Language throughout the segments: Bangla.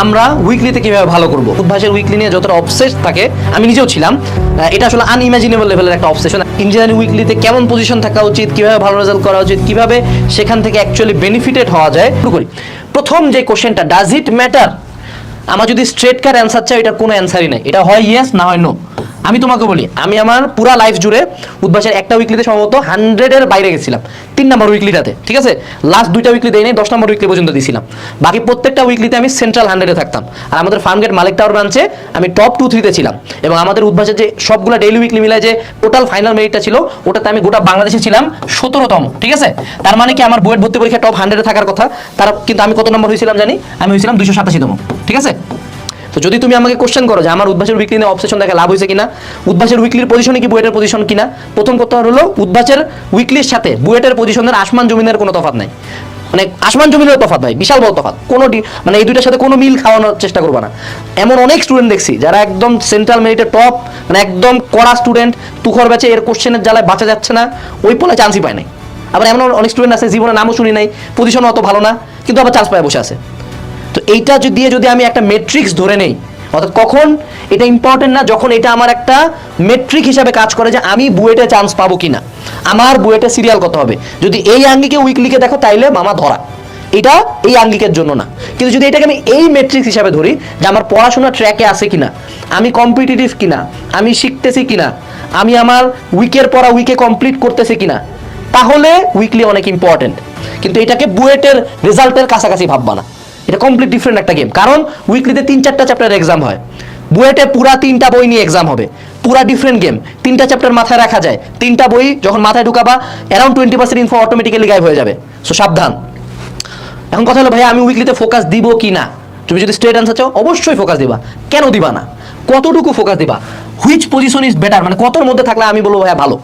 আমরা উইকলিতে কিভাবে ভালো করব। উদ্ভাসের উইকলি নিয়ে যতটা অবসেস থাকে, আমি নিজেও ছিলাম, এটা আসলে আনইমাজিনেবল লেভেলের একটা অবসেশন। ইঞ্জিনিয়ারিং উইকলিতে কেমন পজিশন থাকা উচিত, কিভাবে ভালো রেজাল্ট করা উচিত, কিভাবে সেখান থেকে অ্যাকচুয়ালি বেনিফিটেড হওয়া যায়। শুরু করি। প্রথম যে কোশ্চেনটা, ডাজ ইট ম্যাটার? আমার যদি স্ট্রেট কার অ্যান্সার চাই, এটার কোনো অ্যান্সারই নাই। এটা হয় ইয়েস, না হয় নো। আমি তোমাকে বলি, আমি আমার পুরা লাইফ জুড়ে উদ্ভাসের একটা উইকলিতে সম্ভবত 100-এর বাইরে গেছিলাম, 3 নম্বর উইকলিটাতে, ঠিক আছে। লাস্ট 2টা উইকলি দেই নাই, 10 নম্বর উইকলি পর্যন্ত দিয়েছিলাম। বাকি প্রত্যেকটা উইকলিতে আমি সেন্ট্রাল 100-এ থাকতাম। আর আমাদের ফার্মগেট মালিক টাওয়ার ব্রাঞ্চে আমি টপ 2-3-তে ছিলাম। এবং আমাদের উদ্ভাসের যে সবগুলো ডেইলি উইকলি মিলায় যে টোটাল ফাইনাল মেরিটটা ছিল, ওটাতে আমি গোটা বাংলাদেশে ছিলাম 17তম, ঠিক আছে। তার মানে কি আমার বুয়েট ভর্তি পরীক্ষা টপ 100-এ থাকার কথা, তার কিন্তু আমি কত নম্বর হয়েছিলাম জানি? আমি হয়েছিলাম 287তম, ঠিক আছে। তো যদি তুমি আমাকে কোশ্চেন করো যে আমার উদ্ভাসের উইকলি নিয়ে অবসেশন দেখা লাভ হয়েছে কিনা, উদ্ভাসের উইকলির পজিশনে কি বুয়েটের পজিশন কিনা, প্রথম কথা হলো উদ্ভাসের উইকলির সাথে বুয়েটের পজিশনের আসমান জমিনের কোনো তফাৎ নাই। মানে আসমান জমিনের তফাৎ ভাই, বিশাল বড় তফাৎ। কোনো মানে এই দুইটার সাথে কোনো মিল খাওয়ানোর চেষ্টা করবা না। এমন অনেক স্টুডেন্ট দেখছি যারা একদম সেন্ট্রাল মেরিটের টপ, মানে একদম কড়া স্টুডেন্ট, তুখর ব্যাচে, এর কোশ্চেনের জ্বালায় বাঁচা যাচ্ছে না, ওই পলে চান্সই পায় নাই। আবার এমন অনেক স্টুডেন্ট আছে জীবনে নামও শুনি নাই, পজিশনও অত ভালো না, কিন্তু আবার চান্স পায় বসে আছে। তো এইটা দিয়ে যদি আমি একটা মেট্রিক্স ধরে নেই, অর্থাৎ কখন এটা ইম্পর্টেন্ট না, যখন এটা আমার একটা মেট্রিক হিসাবে কাজ করে যে আমি বুয়েটে চান্স পাবো কিনা, আমার বুয়েটে সিরিয়াল কত হবে। যদি এই আঙ্গিকে উইকলিকে দেখো, তাইলে মামা ধরা, এটা এই আঙ্গিকের জন্য না। কিন্তু যদি এটাকে আমি এই মেট্রিক্স হিসাবে ধরি যে আমার পড়াশোনা ট্র্যাকে আছে কিনা, আমি কম্পিটিটিভ কিনা, আমি শিখতেছি কিনা, আমি আমার উইকের পড়া উইকে কমপ্লিট করতেছি কিনা, তাহলে উইকলি অনেক ইম্পর্টেন্ট। কিন্তু এটাকে বুয়েটের রেজাল্টের কাছাকাছি ভাববা না, এটা কমপ্লিট ডিফারেন্ট একটা গেম। কারণ উইকলিতে 3-4টা চ্যাপ্টার এক্সাম হয়, বুয়েটে পুরা 3টা বই নিয়ে এক্সাম হবে, পুরা ডিফারেন্ট গেম। 3টা চ্যাপ্টার মাথায় রাখা যায়, 3টা বই যখন মাথায় ঢুকাবা, অ্যারাউন্ড 20% ইনফো অটোমেটিক্যালি গায়েব হয়ে যাবে। সো সাবধান। এখন কথা হলো ভাই, আমি উইকলিতে ফোকাস দিব কি না? তুমি যদি স্ট্রেট আনসার চাও, অবশ্যই ফোকাস দিবা। কেন দিবা না? কতটুকু ফোকাস দিবা? হুইচ পজিশন ইজ বেটার, মানে কতর মধ্যে থাকলে আমি বলবো ভাইয়া ভালো।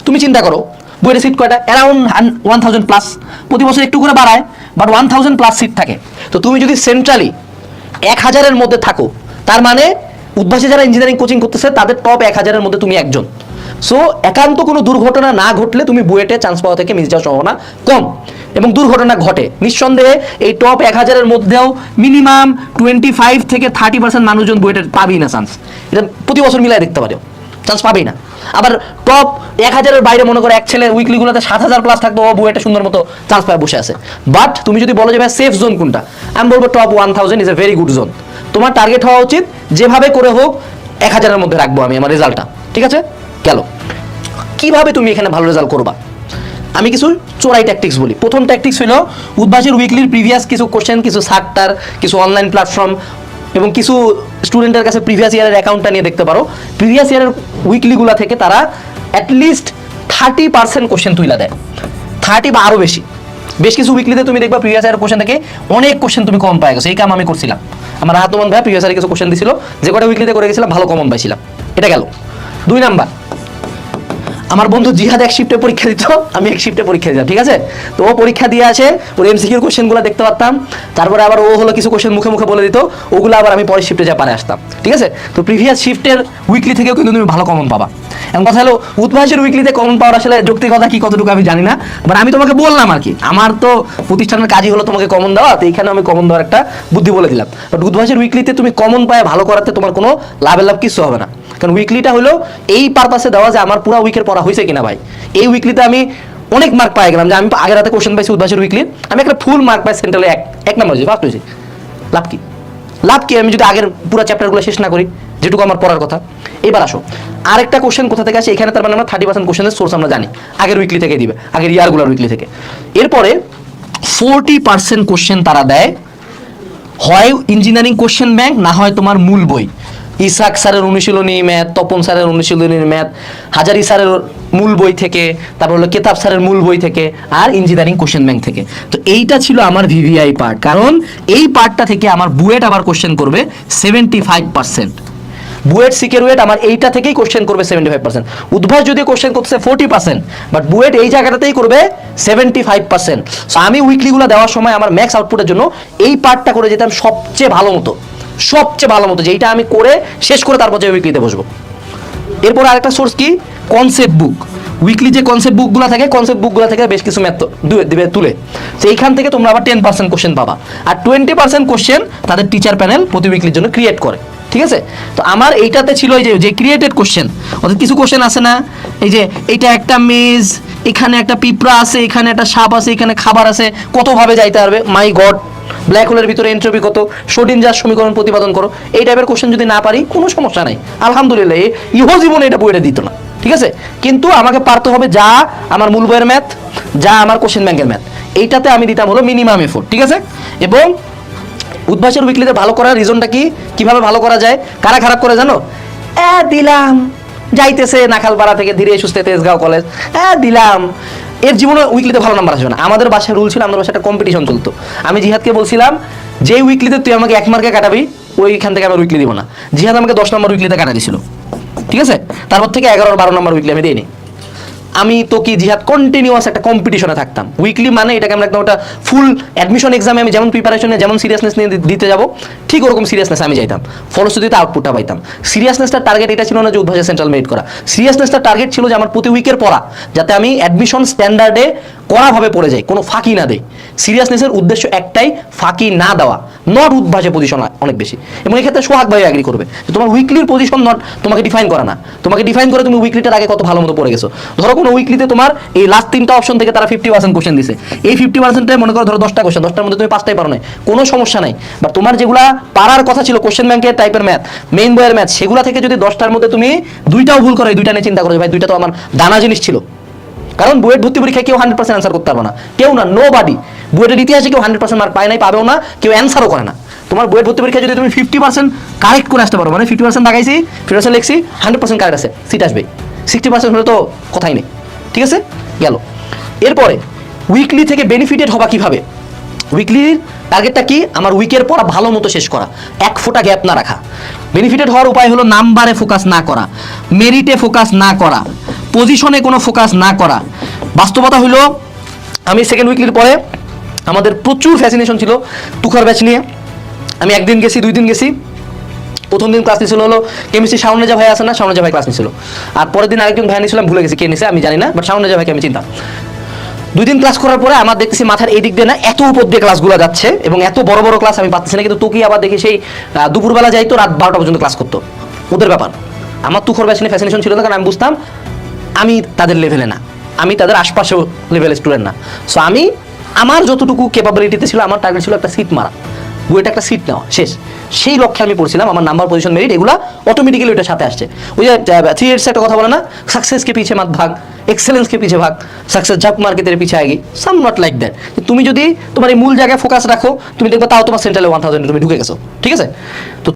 তুমি চিন্তা করো, বুয়েটের সিট কয়টা? অ্যারাউন্ড 1000 প্লাস, প্রতি বছর একটু করে বাড়ায়, বাট 1000 প্লাস সিট থাকে। তো তুমি যদি সেন্ট্রালি 1000-এর মধ্যে থাকো, তার মানে উদ্ভাসে যারা ইঞ্জিনিয়ারিং কোচিং করতেছে তাদের টপ 1000-এর মধ্যে তুমি একজন। সো একান্ত কোনো দুর্ঘটনা না ঘটলে তুমি বুয়েটে চান্স পাওয়া থেকে মিস যাওয়ার সম্ভাবনা কম। এবং দুর্ঘটনা ঘটে নিঃসন্দেহে, এই টপ 1000-এর মধ্যেও মিনিমাম 25 থেকে 30% মানুষজন বুয়েটের পাবেই না চান্স। এটা প্রতি বছর মিলাই দেখতে পারো, চান্স পাবেই না। আবার টপ 1000-এর বাইরে মনে করো এক ছেলে উইকলিগুলোতে 7000 প্লাস থাকতো, ও বুয়েটে সুন্দর মতো চান্স পায় বসে আছে। বাট তুমি যদি বলো যে ভাই সেফ জোন কোনটা, আমি বলবো top 1000 is a very good zone. তোমার টার্গেট হওয়া উচিত যেভাবে করে হোক 1000-এর মধ্যে রাখবো আমি আমার রেজাল্টটা, ঠিক আছে। গেল কিভাবে তুমি এখানে ভালো রেজাল্ট করবা, আমি কিছু চোরাই ট্যাকটিক্স বলি। প্রথম ট্যাকটিক্স হলো উদ্ভাসের উইকলির প্রিভিয়াস কিছু কোশ্চেন, কিছু সার্টার, কিছু অনলাইন প্ল্যাটফর্ম এবং কিছু স্টুডেন্টের কাছে প্রিভিয়াস ইয়ারের অ্যাকাউন্টটা নিয়ে দেখতে পারো। প্রিভিয়াস ইয়ারের উইকলিগুলো থেকে তারা অ্যাটলিস্ট 30% কোশ্চেন তুইলা দেয়, 30 বা আরও বেশি। বেশ কিছু উইকলিতে তুমি দেখবা প্রিভিয়াস ইয়ারের কোশ্চেন থেকে অনেক কোশ্চেন তুমি কম পাই গেছো। এই কাম আমি করছিলাম, আমার রাহাতমান ভাই প্রিভিয়াস ইয়ারে কিছু কোশ্চেন দিছিল, যে কটা উইকলিতে করে গেছিলাম ভালো কমন পাইছিলাম। এটা গেল। 2 নাম্বার, আমার বন্ধু জিহাদ এক শিফটে পরীক্ষা দিত, আমি এক শিফটে পরীক্ষা দিতাম, ঠিক আছে। তো ও পরীক্ষা দিয়ে আসে, ওর এমসিকিউর কোশ্চেনগুলো দেখতে পারতাম, তারপরে আবার ও হলো কিছু কোশ্চেন মুখে মুখে বলে দিত, ওগুলো আবার আমি পরের শিফটে যা পারে আসতাম, ঠিক আছে। তো প্রিভিয়াস শিফটের উইকলি থেকেও কিন্তু তুমি ভালো কমন পাবা। এখন কথা হলো উদ্ভাসের উইকলিতে কমন পাওয়ার আসলে যৌক্তিকতা কি কতটুকু আমি জানি না, বাট আমি তোমাকে বললাম আর কি, আমার তো প্রতিষ্ঠানের কাজই হলো তোমাকে কমন দেওয়া, তো এইখানে আমি কমন দেওয়ার একটা বুদ্ধি বলে দিলাম। বাট উদ্ভাসের উইকলিতে তুমি কমন পায় ভালো করাতে তোমার কোনো লাভের লাভ কিছু হবে না। কারণ উইকলিটা হলো এই পারপাসে দেওয়া যে আমার পুরো উইকের পড়া হয়েছে কিনা ভাই। এই উইকলিতে আমি অনেক মার্ক পাই গেলাম, যে আমি আগের রাতে কোশ্চেন পাইছি উদ্ভাসের উইকলির, আমি একটা ফুল মার্ক পাই সেন্ট্রালে এক নম্বর হয়েছি, ফার্স্ট হয়েছি। লাভ কি? লাভ কি আমি যদি আগের পুরো চ্যাপ্টারগুলো শেষ না করি, যেটুকু আমার পড়ার কথা। এবার আসো, আরেকটা কোশ্চেন কোথা থেকে আসে এখানে, তার মানে আমরা 30% কোশ্চেনের সোর্স আমরা জানি, আগের উইকলি থেকে দিবে, আগের ইয়ারগুলোর উইকলি থেকে। এরপরে 40% কোশ্চেন তারা দেয় হয় ইঞ্জিনিয়ারিং কোশ্চেন ব্যাংক, না হয় তোমার মূল বই, ইসাক স্যারের অনুশীলনী ম্যাথ, তপন স্যারের অনুশীলনীর ম্যাথ, হাজারি স্যারের মূল বই থেকে, তারপর হলো কেতাব স্যারের মূল বই থেকে, আর ইঞ্জিনিয়ারিং কোশ্চেন ব্যাংক থেকে। তো এইটা ছিল আমার ভিভিআই পার্ট, কারণ এই পার্টটা থেকে আমার বুয়েট আবার কোশ্চেন করবে 75%। বুয়েট সিকের ওয়েট আমার এইটা থেকেই কোশ্চেন করবে 75%। উদ্ভাস যদি কোশ্চেন করতেছে 40%, বাট বুয়েট এই জায়গাটাতেই করবে 75%। সো আমি উইকলিগুলো দেওয়ার সময় আমার ম্যাক্স আউটপুটের জন্য এই পার্টটা করে যেতাম সবচেয়ে ভালো মতো, যেইটা আমি করে শেষ করে তারপর যে উইকলিতে বসবো। এরপর আরেকটা সোর্স কি, কনসেপ্ট বুক, উইকলি যে কনসেপ্ট বুকগুলো থাকে, কনসেপ্ট বুকগুলো থেকে বেশ কিছু ম্যাথ দিবে তুলে, তো এইখান থেকে তোমরা আবার 10% কোশ্চেন পাবা, আর 20% কোশ্চেন তাদের টিচার প্যানেল প্রতি উইকলির জন্য ক্রিয়েট করে। ঠিক আছে, তো আমার এইটাতে ছিল এই যে ক্রিয়েটেড কোশ্চেন, অর্থাৎ কিছু কোশ্চেন আছে না, এই যে এইটা একটা মেজ, এখানে একটা পিঁপড়া আছে, এখানে একটা সাপ আছে, এখানে খাবার আছে, কতভাবে যাইতে পারবে, মাই গড, ব্ল্যাক হোলের ভিতরে এন্ট্রপি কত, শোডিঞ্জার সমীকরণ প্রতিপাদন করো, এই টাইপের কোশ্চেন যদি না পারি কোনো সমস্যা নাই, আলহামদুলিল্লাহ, ইহো জীবনে এটা বইটা দিত না। ঠিক আছে, কিন্তু আমাকে পারতে হবে যা আমার মূল বইয়ের ম্যাথ, যা আমার কোশ্চেন ব্যাংকের ম্যাথ, এইটাতে আমি দিতাম হলো মিনিমাম এফোর্ট। ঠিক আছে, এবং উদ্ভাসের উইকলিতে ভালো করার রিজনটা কি, কিভাবে ভালো করা যায়, কারা খারাপ করে জানো, দিলাম যাইতেছে নাখালপাড়া থেকে ধীরে সুস্থে তেজগাঁও কলেজ, দিলাম, এর জীবনে উইকলিতে ভালো নাম্বার আসবে না। আমাদের বাসায় রুল ছিল, আমাদের বাসায় একটা কম্পিটিশন চলতো, আমি জিহাদকে বলছিলাম যে উইকলিতে তুই আমাকে 1 মার্কে কাটাবি, ওইখান থেকে আমার উইকলি দিব না। জিহাদ আমাকে 10 নম্বর উইকলিতে কাটা দিয়েছিল। ঠিক আছে, তারপর থেকে 11-12 নম্বর উইকলি আমি দিইনি। আমি তো কি জিহাদ কন্টিনিউয়াস একটা কম্পিটিশনে থাকতাম। উইকলি মানে এটাকে আমরা একদম একটা ফুল অ্যাডমিশন এক্সামে আমি যেমন প্রিপারেশনে যেমন সিরিয়াসনেস নিয়ে দিতে যাব, ঠিক ওরকম সিরিয়াসনেস আমি যাইতাম, ফলশ্রুতিতে আউটপুটটা পাইতাম। সিরিয়াসনেসটার টার্গেট এটা ছিল না যে উদ্ভাসে সেন্ট্রাল মেরিট করা, সিরিয়াসনেসটার টার্গেট ছিল যে আমার প্রতি উইকের পড়া যাতে আমি অ্যাডমিশন স্ট্যান্ডার্ডে কড়াভাবে পড়ে যাই, কোনো ফাঁকি না দেই। সিরিয়াসনেসের উদ্দেশ্য একটাই, ফাঁকি না দেওয়া, নট উদ্ভাসে পজিশন অনেক বেশি। এবং এই ক্ষেত্রে সোহাগ ভাই অ্যাগ্রি করবে যে তোমার উইকলির পজিশন নট তোমাকে ডিফাইন করা না, তোমাকে ডিফাইন করে তুমি উইকলিটার আগে কত ভালো মতো পড়ে গেছো। ধরো কোনো উইকলিতে তোমার এই লাস্ট 3টা অপশন থেকে তারা 50% কোশ্চেন দিছে, এই 50%-এ মনে করো ধরো 10টা কোশ্চেন, 10টার মধ্যে তুমি 5টাই পারো না, কোনো সমস্যা নাই। বা তোমার যেগুলা পারার কথা ছিল কোশ্চেন ব্যাংকের টাইপের ম্যাথ, মেইন বইয়ের ম্যাথ, সেগুলা থেকে যদি 10টার মধ্যে তুমি 2টাও ভুল করো, এই 2টা নিয়ে চিন্তা করো ভাই 2টা তো আমার দানা জিনিস ছিল। কারণ বুয়েট ভর্তি পরীক্ষায় কেউ 100% অ্যান্সার করতে পারবে না, কেউ না, নো বাডি। বুয়েটের ইতিহাসে কেউ 100% মার্ক পায় নাই, পাবেও না, কেউ অ্যান্সারও করে না। তোমার বুয়েট ভর্তি পরীক্ষায় যদি তুমি 50% কারেক্ট করে আসতে পারো, মানে 50% দেখাইছি, 50% লিখছি, 100% কারেক্ট আছে, সিট আসবে। 60% হলে তো কথাই নেই। ঠিক আছে, গেল। এরপরে উইকলি থেকে বেনিফিটেড হবা কিভাবে, উইকলির টার্গেটটা কি, আমার উইকের পড়া ভালো মতো শেষ করা, 1 ফোঁটা গ্যাপ না রাখা। বেনিফিটেড হওয়ার উপায় হলো নাম্বারে ফোকাস না করা, মেরিটে ফোকাস না করা, পজিশনে কোনো ফোকাস না করা। বাস্তবতা হলো আমি সেকেন্ড উইকলির পরে আমাদের প্রচুর ফ্যাসিনেশন ছিল তুখার ব্যাচ নিয়ে। আমি 1 দিন গেছি, 2 দিন গেছি। প্রথম দিন ক্লাস নিয়েছিল হলো কেমিস্ট্রি শাওনেজা ভাই আছে না, শাওনেজা ভাই ক্লাস নিয়েছিল। আর পরের দিন আরেকজন ভাই নিয়েছিলাম, ভুলে গেছি কে নিয়েছে আমি জানি না, বাট শাওনেজা ভাইকে আমি চিন্তা। 2 দিন ক্লাস করার পরে আমার দেখতেছি মাথার এই দিক দিয়ে না এত উপর দিয়ে ক্লাসগুলো যাচ্ছে এবং এত বড় বড় ক্লাস আমি পাচ্ছি না, কিন্তু তোকে আবার দেখি সেই দুপুরবেলা যাইতো, রাত 12টা পর্যন্ত ক্লাস করতো। ওদের ব্যাপার, আমার তুখর ব্যাচ নিয়ে ফ্যাসিনেশন ছিল না, কারণ আমি বুঝতাম আমি তাদের লেভেলে না, আমি তাদের আশপাশেও লেভেলের স্টুডেন্ট না। সো আমি আমার যতটুকু ক্যাপাবিলিটিতে ছিল, আমার টার্গেট ছিল একটা সিট মারা, বুয়েটে একটা সিট নেওয়া, শেষ। সেই লক্ষ্যে আমি পড়ছিলাম। আমার নাম্বার, পজিশন, মেরিট এগুলো অটোমেটিক্যালি ওইটার সাথে আসছে। ওই যে 3 একটা কথা বলে না, সাকসেসকে পিছে মত ভাগ, এক্সেলেন্সকে পিছে ভাগ, সাকসেস ঝাঁক মার্কেটের পিছে আগে, সাম নট লাইক দ্যাট। তুমি যদি তোমার এই মূল জায়গায় ফোকাস রাখো, তুমি দেখবে তাও তোমার সেন্ট্রালে 1000 তুমি ঢুকে গেছো। ঠিক আছে, তো